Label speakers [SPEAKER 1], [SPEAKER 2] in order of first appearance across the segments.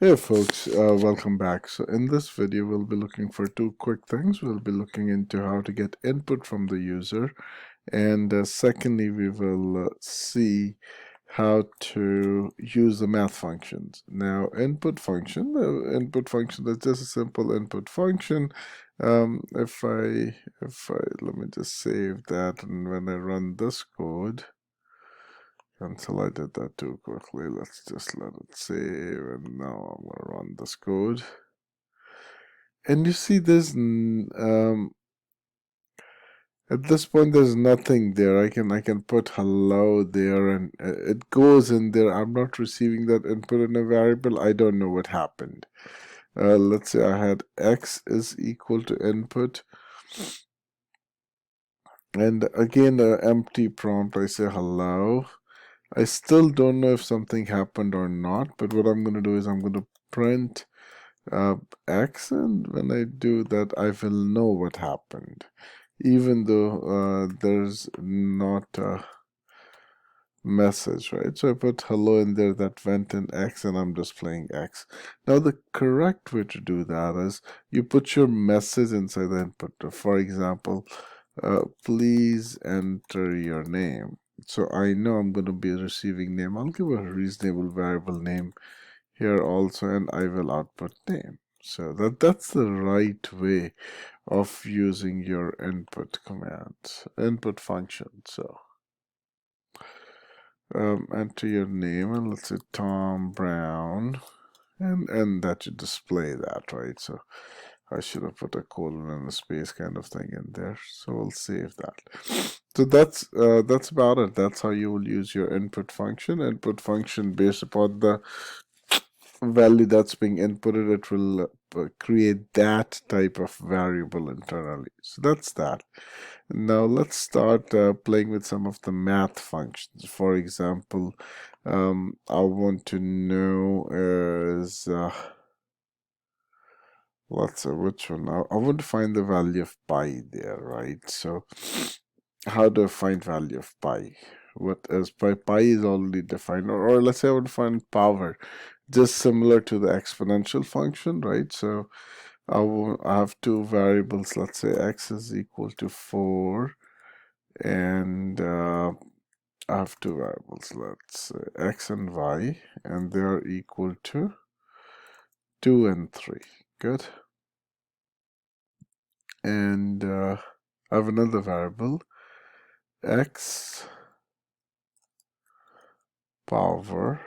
[SPEAKER 1] Hey folks, welcome back. So in this video, we'll be looking for two quick things. We'll be looking into how to get input from the user, and secondly, we will see how to use the math functions. Now, input function is just a simple input function. If I let me just save that, and when I run this code. Until I did that too quickly, let's just let it save, and now I'm gonna run this code. And you see there's at this point there's nothing there. I can put hello there, and it goes in there. I'm not receiving that input in a variable. I don't know what happened. Let's say I had x is equal to input, and again empty prompt. I say hello. I still don't know if something happened or not, but what I'm going to do is I'm going to print X, and when I do that, I will know what happened, even though there's not a message, right? So I put hello in there that went in X, and I'm displaying X. Now, the correct way to do that is you put your message inside the input. For example, please enter your name. So I know I'm going to be receiving name. I'll give a reasonable variable name here also, and I will output name. So that's the right way of using your input commands, input function. So enter your name, and let's say Tom Brown, and that should display that, right? So I should have put a colon and a space kind of thing in there. So we'll save that. So that's about it. That's how you will use your input function. Input function based upon the value that's being inputted, it will create that type of variable internally. So that's that. Now let's start playing with some of the math functions. For example, I want to know is let's say which one. I want to find the value of pi there, right? So how do I find value of pi? What is pi? Pi is already defined, or let's say I want to find power, just similar to the exponential function, right? So I have two variables. Let's say x is equal to 4, and I have two variables. Let's say x and y, and they are equal to 2 and 3. Good. And I have another variable, x power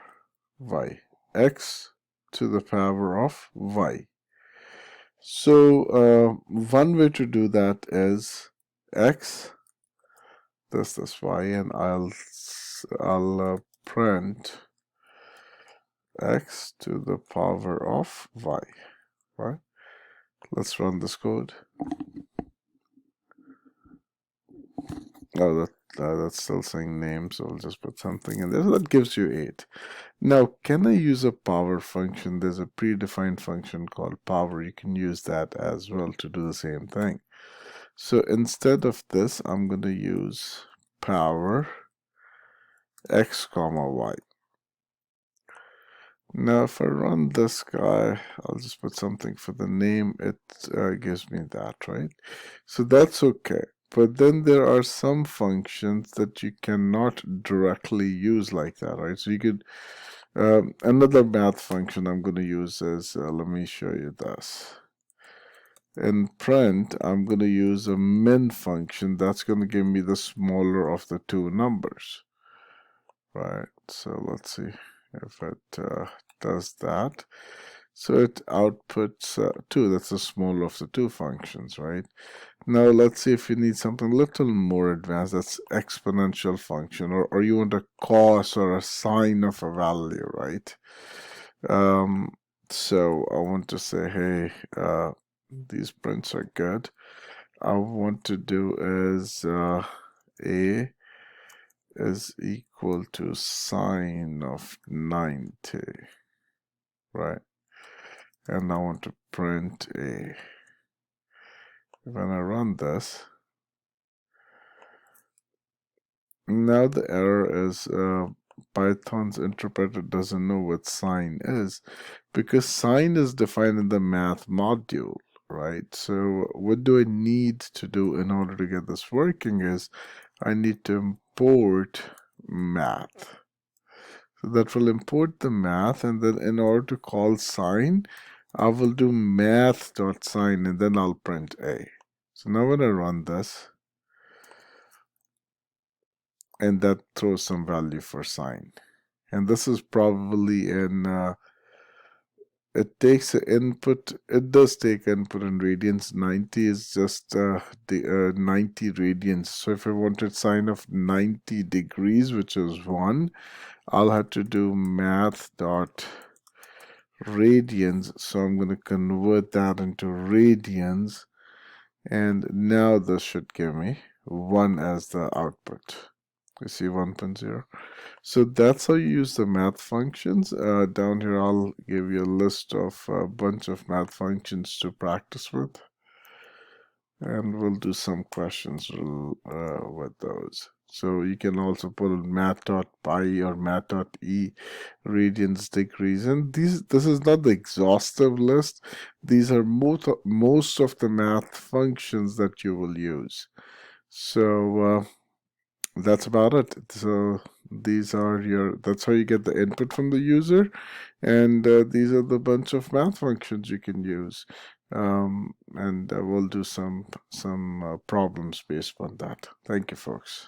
[SPEAKER 1] y, x to the power of y. So one way to do that is x, this y, and I'll print x to the power of y, right? Let's run this code. Oh, that's still saying name, so I'll just put something in there. So that gives you 8. Now, can I use a power function? There's a predefined function called power. You can use that as well to do the same thing. So instead of this, I'm going to use power x comma y. Now, if I run this guy, I'll just put something for the name. It gives me that, right? So that's okay. But then there are some functions that you cannot directly use like that, right? So you could, another math function I'm going to use is, let me show you this. In print, I'm going to use a min function. That's going to give me the smaller of the two numbers, right? So let's see if it does that. So it outputs 2. That's the smaller of the two functions, right? Now let's see if you need something a little more advanced. That's exponential function, or you want a cos or a sine of a value, right? So I want to say, hey, these prints are good. I want to do is a is equal to sine of 90, right? And I want to print a. When I run this, now the error is Python's interpreter doesn't know what sine is, because sine is defined in the math module, right? So what do I need to do in order to get this working is I need to import math. So that will import the math, and then in order to call sine, I will do math.sine, and then I'll print A. So now when I run this, and that throws some value for sine. And this is probably in, it takes an input, it does take input in radians. 90 is just the 90 radians. So if I wanted sine of 90 degrees, which is 1, I'll have to do math dot radians. So I'm going to convert that into radians, and now this should give me 1 as the output. You see 1.0. So that's how you use the math functions. Down here I'll give you a list of a bunch of math functions to practice with, and we'll do some questions with those. So you can also put in math.pi or math.e radians degrees, and this is not the exhaustive list. These are most of the math functions that you will use. So that's about it. So these are that's how you get the input from the user, and these are the bunch of math functions you can use. And we'll do some problems based on that. Thank you, folks.